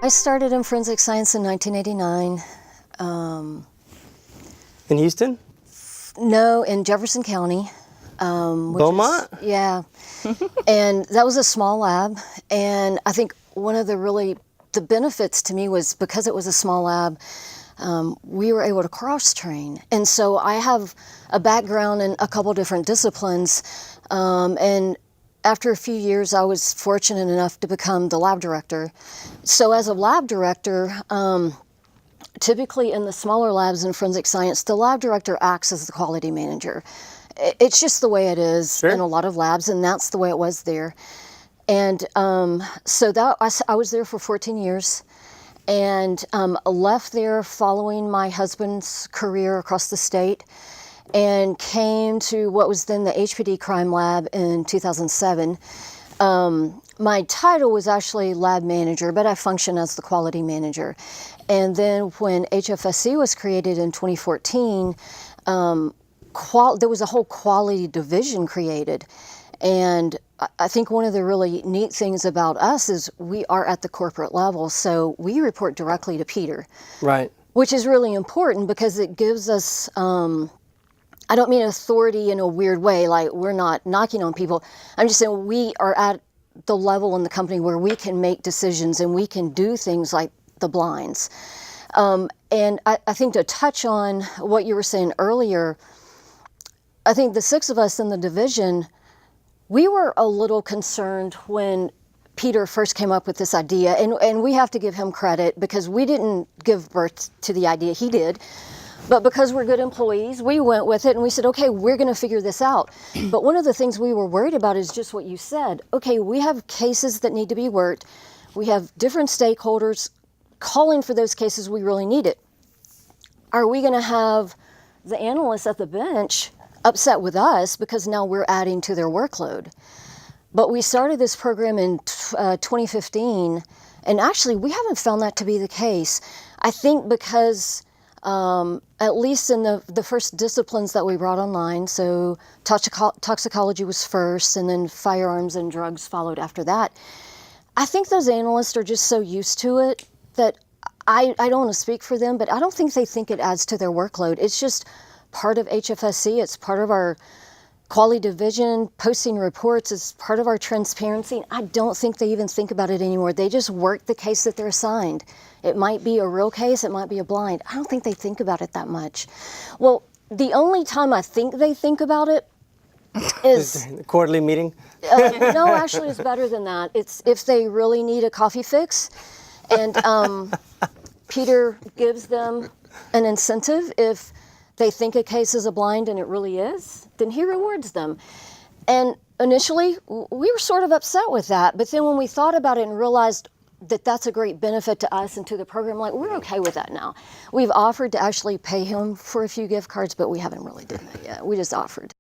I started in forensic science in 1989. In Houston? No, in Jefferson County. Beaumont? Yeah. And that was a small lab. And I think one of the benefits to me was because it was a small lab, we were able to cross-train. And so I have a background in a couple different disciplines. And after a few years, I was fortunate enough to become the lab director. So as a lab director, typically in the smaller labs in forensic science, the lab director acts as the quality manager. It's just the way it is in a lot of labs, and that's the way it was there. And so I was there for 14 years, and left there following my husband's career across the state, and came to what was then the HPD crime lab in 2007. My title was actually lab manager, but I function as the quality manager. And then when HFSC was created in 2014, there was a whole quality division created. And I think one of the really neat things about us is we are at the corporate level, so we report directly to Peter. Right. Which is really important because it gives us, I don't mean authority in a weird way, like we're not knocking on people. I'm just saying we are at the level in the company where we can make decisions and we can do things like the blinds. And I think to touch on what you were saying earlier, I think the six of us in the division, we were a little concerned when Peter first came up with this idea, and we have to give him credit because we didn't give birth to the idea, he did. But because we're good employees, we went with it and we said, okay, we're going to figure this out. But one of the things we were worried about is just what you said. Okay, we have cases that need to be worked. We have different stakeholders calling for those cases we really need it. Are we going to have the analysts at the bench upset with us because now we're adding to their workload? But we started this program in 2015, and actually we haven't found that to be the case. I think because at least in the first disciplines that we brought online, so toxicology was first, and then firearms and drugs followed after that. I think those analysts are just so used to it that I don't want to speak for them, but I don't think they think it adds to their workload. It's just part of HFSC. It's part of our quality division. Posting reports is part of our transparency. I don't think they even think about it anymore. They just work the case that they're assigned. It might be a real case, it might be a blind. I don't think they think about it that much. Well, the only time I think they think about it is the quarterly meeting? No, actually it's better than that. It's if they really need a coffee fix, and Peter gives them an incentive. If they think a case is a blind and it really is, then he rewards them. And initially, we were sort of upset with that, but then when we thought about it and realized that that's a great benefit to us and to the program, like, we're okay with that now. We've offered to actually pay him for a few gift cards, but we haven't really done that yet. We just offered.